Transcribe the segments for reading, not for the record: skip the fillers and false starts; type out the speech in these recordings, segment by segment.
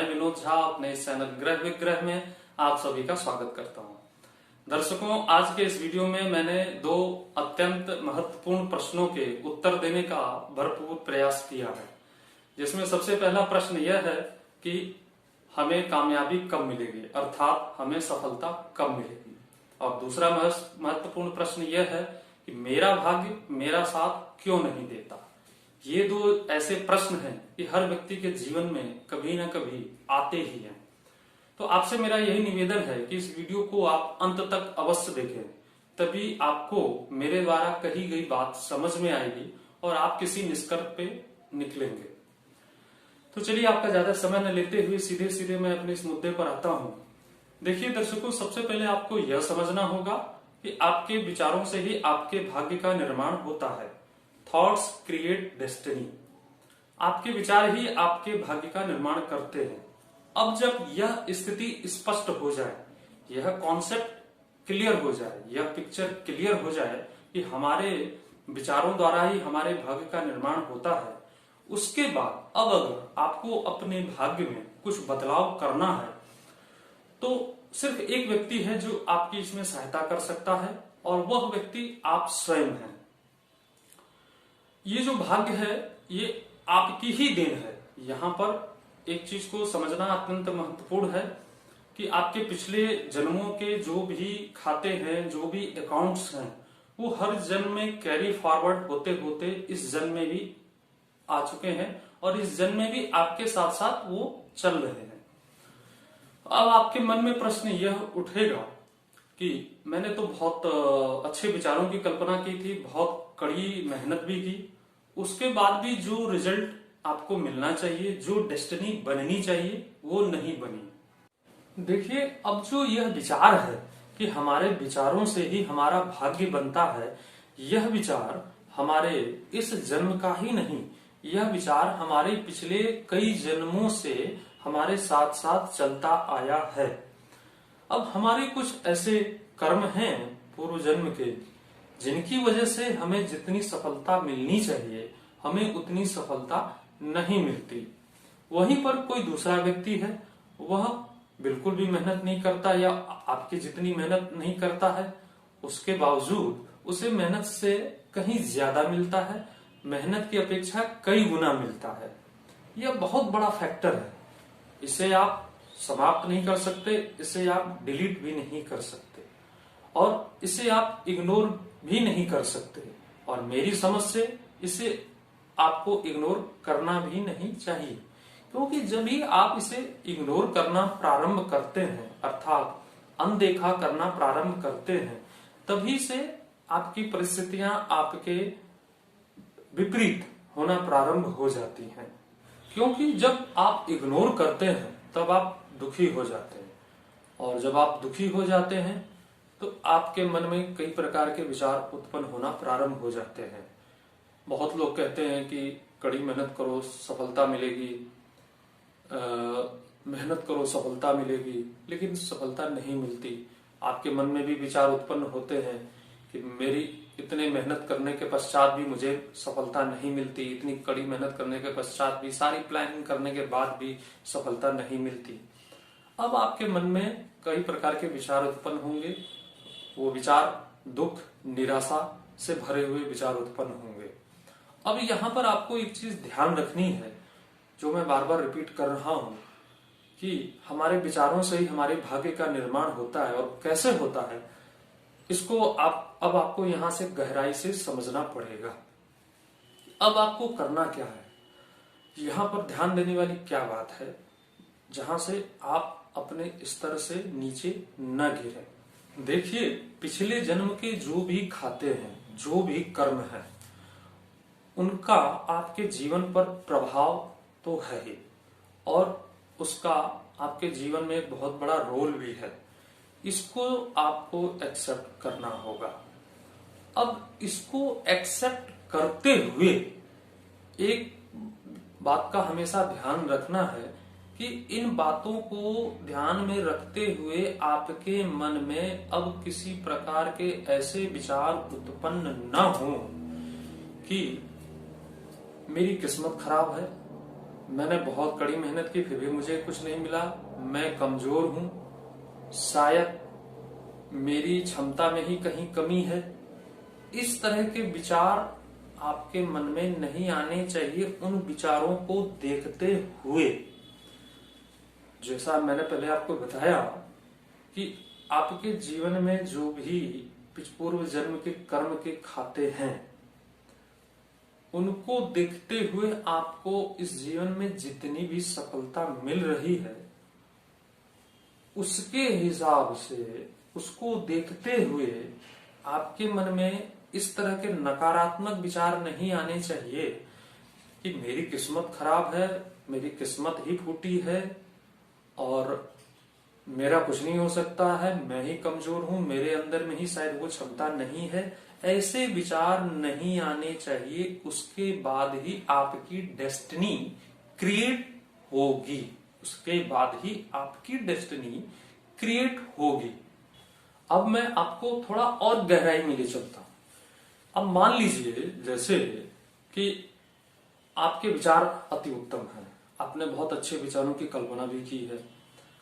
मैं विनोद झा अपने इस चैनल ग्रह विग्रह में आप सभी का स्वागत करता हूं। दर्शकों, आज के इस वीडियो में मैंने दो अत्यंत महत्वपूर्ण प्रश्नों के उत्तर देने का भरपूर प्रयास किया है, जिसमें सबसे पहला प्रश्न यह है कि हमें कामयाबी कब मिलेगी, अर्थात हमें सफलता कब मिलेगी। और दूसरा महत्वपूर्ण प्रश्न यह है कि मेरा भाग्य मेरा साथ क्यों नहीं देता। ये दो ऐसे प्रश्न हैं कि हर व्यक्ति के जीवन में कभी ना कभी आते ही हैं। तो आपसे मेरा यही निवेदन है कि इस वीडियो को आप अंत तक अवश्य देखें, तभी आपको मेरे द्वारा कही गई बात समझ में आएगी और आप किसी निष्कर्ष पे निकलेंगे। तो चलिए, आपका ज्यादा समय न लेते हुए सीधे सीधे मैं अपने इस मुद्दे पर आता हूं। देखिए दर्शकों, सबसे पहले आपको यह समझना होगा कि आपके विचारों से ही आपके भाग्य का निर्माण होता है। Thoughts create destiny. आपके विचार ही आपके भाग्य का निर्माण करते हैं। अब जब यह स्थिति स्पष्ट हो जाए, यह कॉन्सेप्ट क्लियर हो जाए, यह पिक्चर क्लियर हो जाए कि हमारे विचारों द्वारा ही हमारे भाग्य का निर्माण होता है, उसके बाद अब अगर आपको अपने भाग्य में कुछ बदलाव करना है तो सिर्फ एक व्यक्ति है जो आपकी इसमें सहायता कर सकता है, और वह व्यक्ति आप स्वयं हैं। ये जो भाग्य है ये आपकी ही देन है। यहां पर एक चीज को समझना अत्यंत महत्वपूर्ण है कि आपके पिछले जन्मों के जो भी खाते हैं, जो भी अकाउंट्स हैं, वो हर जन्म में कैरी फॉरवर्ड होते होते इस जन्म में भी आ चुके हैं और इस जन्म में भी आपके साथ साथ वो चल रहे हैं। अब आपके मन में प्रश्न यह उठेगा कि मैंने तो बहुत अच्छे विचारों की कल्पना की थी, बहुत कड़ी मेहनत भी की, उसके बाद भी जो रिजल्ट आपको मिलना चाहिए, जो डेस्टिनी बननी चाहिए, वो नहीं बनी। देखिए, अब जो यह विचार है कि हमारे विचारों से ही हमारा भाग्य बनता है, यह विचार हमारे इस जन्म का ही नहीं, यह विचार हमारे पिछले कई जन्मों से हमारे साथ साथ चलता आया है। अब हमारे कुछ ऐसे कर्म हैं पूर्व जन्म के, जिनकी वजह से हमें जितनी सफलता मिलनी चाहिए हमें उतनी सफलता नहीं मिलती। वहीं पर कोई दूसरा व्यक्ति है, वह बिल्कुल भी मेहनत नहीं करता या आपकी जितनी मेहनत नहीं करता है, उसके बावजूद उसे मेहनत से कहीं ज्यादा मिलता है, मेहनत की अपेक्षा कई गुना मिलता है। यह बहुत बड़ा फैक्टर है। इसे आप समाप्त नहीं कर सकते, इसे आप डिलीट भी नहीं कर सकते और इसे आप इग्नोर भी नहीं कर सकते, और मेरी समझ से इसे आपको इग्नोर करना भी नहीं चाहिए, क्योंकि जब भी आप इसे इग्नोर करना प्रारंभ करते हैं, अर्थात अनदेखा करना प्रारंभ करते हैं, तभी से आपकी परिस्थितियां आपके विपरीत होना प्रारंभ हो जाती हैं। क्योंकि जब आप इग्नोर करते हैं तब आप दुखी हो जाते हैं, और जब आप दुखी हो जाते हैं तो आपके मन में कई प्रकार के विचार उत्पन्न होना प्रारंभ हो जाते हैं। बहुत लोग कहते हैं कि कड़ी मेहनत करो सफलता मिलेगी, मेहनत करो सफलता मिलेगी, लेकिन सफलता नहीं मिलती। आपके मन में भी विचार उत्पन्न होते हैं कि मेरी इतने मेहनत करने के पश्चात भी मुझे सफलता नहीं मिलती, इतनी कड़ी मेहनत करने के पश्चात भी, सारी प्लानिंग करने के बाद भी सफलता नहीं मिलती। अब आपके मन में कई प्रकार के विचार उत्पन्न होंगे। वो विचार दुख, निराशा से भरे हुए विचार उत्पन्न होंगे। अब यहाँ पर आपको एक चीज ध्यान रखनी है, जो मैं बार बार रिपीट कर रहा हूं, कि हमारे विचारों से ही हमारे भाग्य का निर्माण होता है। और कैसे होता है, इसको अब आपको यहां से गहराई से समझना पड़ेगा। अब आपको करना क्या है, यहां पर ध्यान देने वाली क्या बात है, जहां से आप अपने स्तर से नीचे न गिरें। देखिए, पिछले जन्म के जो भी खाते हैं, जो भी कर्म है, उनका आपके जीवन पर प्रभाव तो है ही, और उसका आपके जीवन में एक बहुत बड़ा रोल भी है। इसको आपको एक्सेप्ट करना होगा। अब इसको एक्सेप्ट करते हुए एक बात का हमेशा ध्यान रखना है कि इन बातों को ध्यान में रखते हुए आपके मन में अब किसी प्रकार के ऐसे विचार उत्पन्न न हो कि मेरी किस्मत खराब है, मैंने बहुत कड़ी मेहनत की फिर भी मुझे कुछ नहीं मिला, मैं कमजोर हूं, शायद मेरी क्षमता में ही कहीं कमी है। इस तरह के विचार आपके मन में नहीं आने चाहिए। उन विचारों को देखते हुए, जैसा मैंने पहले आपको बताया कि आपके जीवन में जो भी पूर्व जन्म के कर्म के खाते हैं, उनको देखते हुए आपको इस जीवन में जितनी भी सफलता मिल रही है, उसके हिसाब से, उसको देखते हुए आपके मन में इस तरह के नकारात्मक विचार नहीं आने चाहिए कि मेरी किस्मत खराब है, मेरी किस्मत ही फूटी है और मेरा कुछ नहीं हो सकता है, मैं ही कमजोर हूं, मेरे अंदर में ही शायद वो क्षमता नहीं है। ऐसे विचार नहीं आने चाहिए। उसके बाद ही आपकी डेस्टिनी क्रिएट होगी, उसके बाद ही आपकी डेस्टिनी क्रिएट होगी। अब मैं आपको थोड़ा और गहराई में ले चलता हूं। अब मान लीजिए जैसे कि आपके विचार अति उत्तम हैं, आपने बहुत अच्छे विचारों की कल्पना भी की है,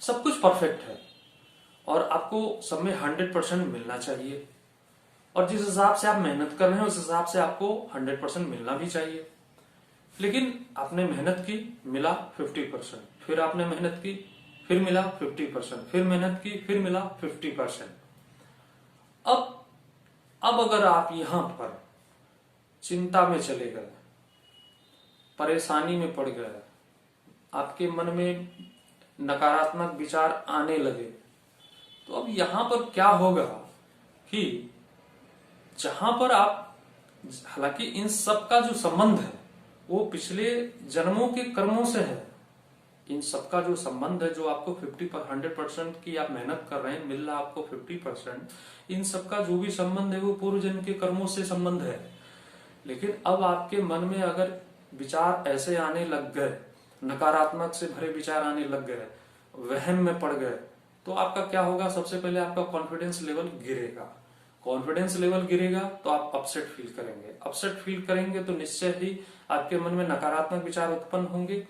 सब कुछ परफेक्ट है और आपको सब में 100% मिलना चाहिए, और जिस हिसाब से आप मेहनत कर रहे हैं उस हिसाब से आपको 100% मिलना भी चाहिए। लेकिन आपने मेहनत की, मिला 50%, फिर आपने मेहनत की, फिर मिला 50%, फिर मेहनत की, फिर मिला 50%। अब अगर आप यहां पर चिंता में चले गए, परेशानी में पड़ गए, आपके मन में नकारात्मक विचार आने लगे, तो अब यहां पर क्या होगा कि जहां पर आप, हालांकि इन सब का जो संबंध है वो पिछले जन्मों के कर्मों से है, इन सबका जो संबंध है, जो आपको 100% की आप मेहनत कर रहे हैं, मिल रहा आपको 50%, इन सबका जो भी संबंध है वो पूर्व जन्म के कर्मों से संबंध है। लेकिन अब आपके मन में अगर विचार ऐसे आने लग गए, नकारात्मक से भरे विचार आने लग गए, वहम में पड़ गए, तो आपका क्या होगा? सबसे पहले आपका कॉन्फिडेंस लेवल गिरेगा। कॉन्फिडेंस लेवल गिरेगा तो आप अपसेट फील करेंगे, अपसेट फील करेंगे तो निश्चय ही आपके मन में नकारात्मक विचार उत्पन्न होंगे।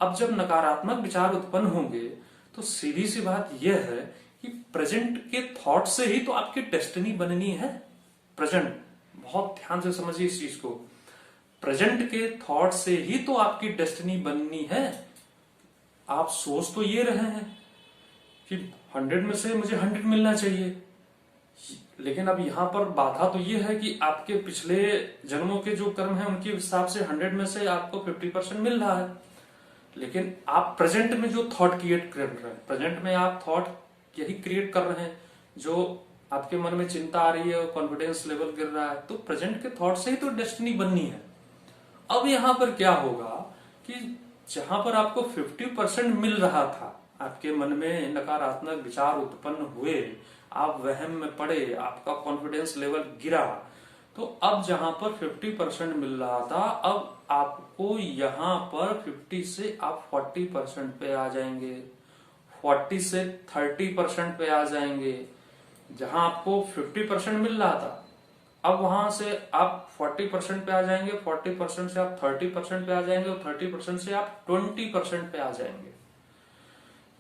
अब जब नकारात्मक विचार उत्पन्न होंगे तो सीधी सी बात यह है कि प्रेजेंट के थॉट से ही तो आपकी डेस्टिनी बननी है। प्रेजेंट, बहुत ध्यान से समझिए इस चीज को, प्रेजेंट के थॉट से ही तो आपकी डेस्टिनी बननी है। आप सोच तो ये रहे हैं कि 100 में से मुझे 100 मिलना चाहिए, लेकिन अब यहां पर बाधा तो ये है कि आपके पिछले जन्मों के जो कर्म हैं उनके हिसाब से 100 में से आपको 50% मिल रहा है। लेकिन आप प्रेजेंट में जो थॉट क्रिएट कर रहे हैं, प्रेजेंट में आप थॉट यही क्रिएट कर रहे हैं, जो आपके मन में चिंता आ रही है, कॉन्फिडेंस लेवल गिर रहा है, तो प्रेजेंट के थॉट से ही तो डेस्टिनी बननी है। अब यहां पर क्या होगा कि जहां पर आपको 50% मिल रहा था, आपके मन में नकारात्मक विचार उत्पन्न हुए, आप वहम में पड़े, आपका कॉन्फिडेंस लेवल गिरा, तो अब जहां पर 50% मिल रहा था, अब आपको यहां पर 50 से आप 40% पे आ जाएंगे, 40 से 30% पे आ जाएंगे। जहां आपको 50% मिल रहा था, अब वहां से आप 40% पे आ जाएंगे, 40% से आप 30% पे आ जाएंगे और 30% से आप 20% पे आ जाएंगे।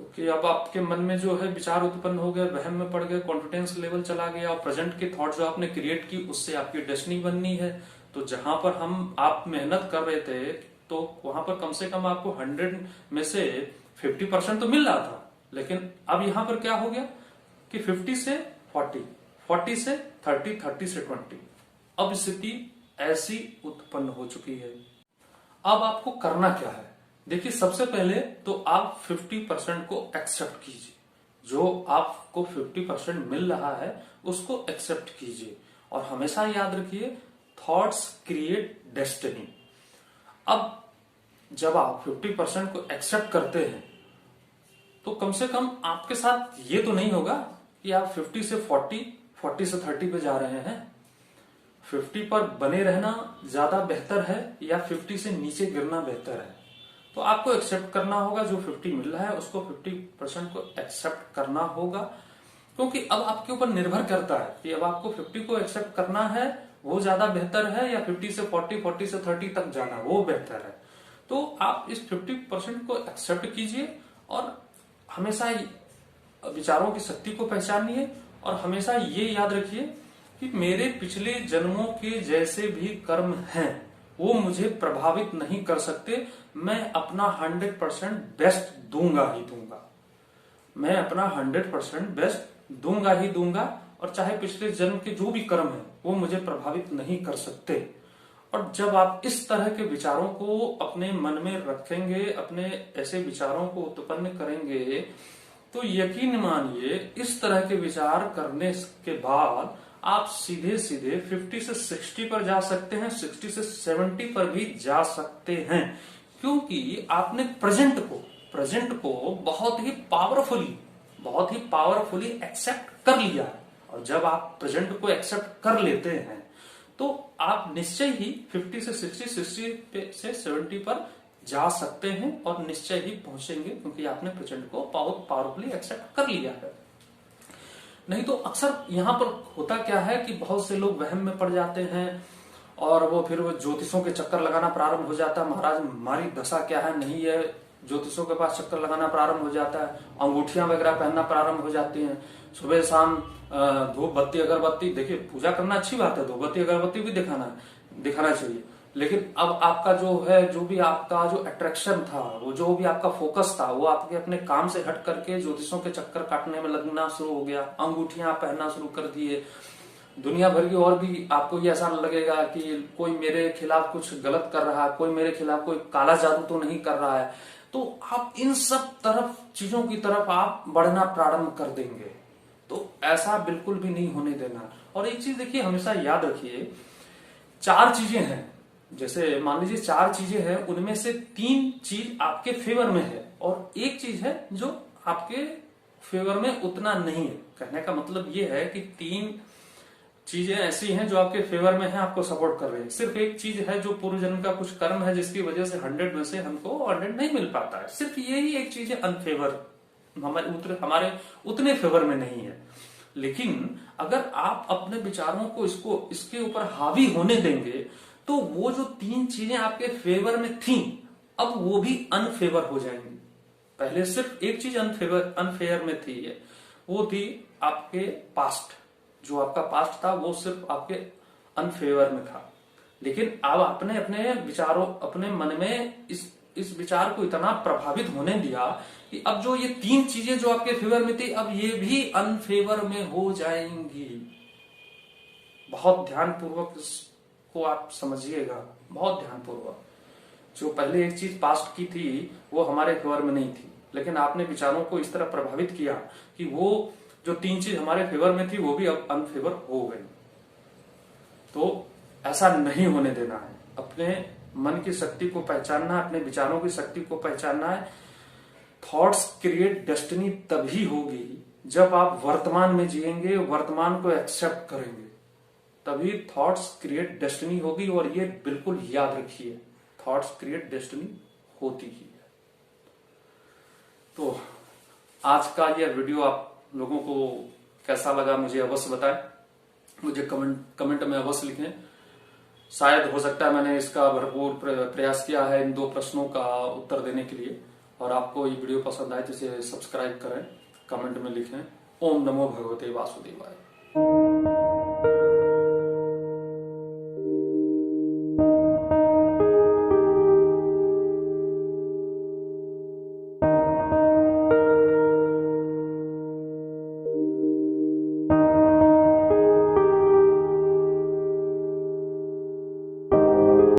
क्योंकि अब आपके मन में जो है विचार उत्पन्न हो गए, वहम में पड़ गए, कॉन्फिडेंस लेवल चला गया और प्रेजेंट के थॉट जो आपने क्रिएट की उससे आपकी डेस्टिनी बननी है। तो जहां पर आप मेहनत कर रहे थे तो वहां पर कम से कम आपको 100 में से 50% तो मिल रहा था, लेकिन अब यहां पर क्या हो गया कि 50 से 40, 40 से 30, 30 से 20। अब स्थिति ऐसी उत्पन्न हो चुकी है। अब आपको करना क्या है? देखिए, सबसे पहले तो आप 50% को एक्सेप्ट कीजिए, जो आपको 50% मिल रहा है उसको एक्सेप्ट कीजिए और हमेशा याद रखिए, थॉट्स क्रिएट डेस्टिनी। अब जब आप 50% को एक्सेप्ट करते हैं तो कम से कम आपके साथ ये तो नहीं होगा कि आप 50 से 40, 40 से 30 पे जा रहे हैं। 50 पर बने रहना ज्यादा बेहतर है या 50 से नीचे गिरना बेहतर है? तो आपको एक्सेप्ट करना होगा, जो 50 मिल रहा है उसको 50% को एक्सेप्ट करना होगा, क्योंकि अब आपके ऊपर निर्भर करता है कि अब आपको 50 को एक्सेप्ट करना है वो ज्यादा बेहतर है या 50 से 40, 40 से 30 तक जाना वो बेहतर है। तो आप इस 50% को एक्सेप्ट कीजिए और हमेशा विचारों की शक्ति को पहचानिए और हमेशा ये याद रखिए कि मेरे पिछले जन्मों के जैसे भी कर्म हैं वो मुझे प्रभावित नहीं कर सकते। मैं अपना 100% बेस्ट दूंगा ही दूंगा। मैं अपना 100% बेस्ट दूंगा ही दूंगा और चाहे पिछले जन्म के जो भी कर्म है वो मुझे प्रभावित नहीं कर सकते। और जब आप इस तरह के विचारों को अपने मन में रखेंगे, अपने ऐसे विचारों को उत्पन्न करेंगे, तो यकीन मानिए इस तरह के विचार करने के बाद आप सीधे सीधे 50 से 60 पर जा सकते हैं, 60 से 70 पर भी जा सकते हैं, क्योंकि आपने प्रेजेंट को बहुत ही पावरफुली एक्सेप्ट कर लिया। और जब आप प्रेजेंट को एक्सेप्ट कर लेते हैं तो आप निश्चय ही 50 से 60 से 70 पर जा सकते हैं और निश्चय ही पहुंचेंगे, क्योंकि आपने प्रेजेंट को बहुत पावरफुली एक्सेप्ट कर लिया है। नहीं तो अक्सर यहां पर होता क्या है कि बहुत से लोग वहम में पड़ जाते हैं और वो फिर वो ज्योतिषों के चक्कर लगाना प्रारंभ हो जाता है। महाराज हमारी दशा क्या है, नहीं है, ज्योतिषों के पास चक्कर लगाना प्रारंभ हो जाता है, अंगूठियां वगैरह पहनना प्रारंभ हो जाती हैं, सुबह शाम धूप बत्ती अगरबत्ती। देखिए पूजा करना अच्छी बात है, धूप बत्ती अगरबत्ती भी दिखाना चाहिए, लेकिन अब आपका जो है, जो भी आपका जो अट्रैक्शन था, वो जो भी आपका फोकस था, वो आपके अपने काम से हट करके ज्योतिषों के चक्कर काटने में लगना शुरू हो गया, अंगूठियां पहनना शुरू कर दिए, दुनिया भर की। और भी आपको ये ऐसा लगेगा कि कोई मेरे खिलाफ कुछ गलत कर रहा है, कोई मेरे खिलाफ कोई काला जादू तो नहीं कर रहा है, तो आप इन सब चीजों की तरफ आप बढ़ना प्रारंभ कर देंगे। तो ऐसा बिल्कुल भी नहीं होने देना। और एक चीज देखिए, हमेशा याद रखिए, 4 चीजें हैं, जैसे मान लीजिए 4 चीजें हैं, उनमें से 3 चीज आपके फेवर में है और एक चीज है जो आपके फेवर में उतना नहीं है। कहने का मतलब ये है कि 3 चीजें ऐसी हैं जो आपके फेवर में है, आपको सपोर्ट कर रही है। सिर्फ एक चीज है जो पूर्व जन्म का कुछ कर्म है जिसकी वजह से 100 में से हमको 100 नहीं मिल पाता है। सिर्फ यही एक चीज है अनफेवर, हमारे उतने फेवर में नहीं है। लेकिन अगर आप अपने विचारों को इसके ऊपर हावी होने देंगे तो वो जो 3 चीजें आपके फेवर में थी, अब वो भी अनफेवर हो जाएंगी। पहले सिर्फ एक चीज अनफेयर में थी, वो थी आपके पास्ट। जो आपका पास्ट था वो सिर्फ आपके अनफेवर में था। लेकिन अब आपने अपने विचारों, अपने मन में इस विचार को इतना प्रभावित होने दिया कि अब जो ये 3 चीजें जो आपके फेवर में थी, अब ये भी अनफेवर में हो जाएंगी। बहुत ध्यानपूर्वक को आप समझिएगा, बहुत ध्यानपूर्वक। जो पहले एक चीज पास्ट की थी वो हमारे फेवर में नहीं थी, लेकिन आपने विचारों को इस तरह प्रभावित किया कि वो जो 3 चीज हमारे फेवर में थी वो भी अब अनफेवर हो गई। तो ऐसा नहीं होने देना है। अपने मन की शक्ति को पहचानना है, अपने विचारों की शक्ति को पहचानना है। थॉट्स क्रिएट डेस्टिनी तभी होगी जब आप वर्तमान में जिएंगे, वर्तमान को एक्सेप्ट करेंगे, तभी थॉट्स क्रिएट डेस्टिनी होगी। और ये बिल्कुल याद रखिए, थॉट्स क्रिएट डेस्टिनी होती ही है। तो आज का यह वीडियो आप लोगों को कैसा लगा मुझे अवश्य बताएं, मुझे कमेंट में अवश्य लिखें। शायद हो सकता है मैंने इसका भरपूर प्रयास किया है इन 2 प्रश्नों का उत्तर देने के लिए। और आपको ये वीडियो पसंद आए तो इसे सब्सक्राइब करें, कमेंट में लिखें। ओम नमो भगवते वासुदेवाय।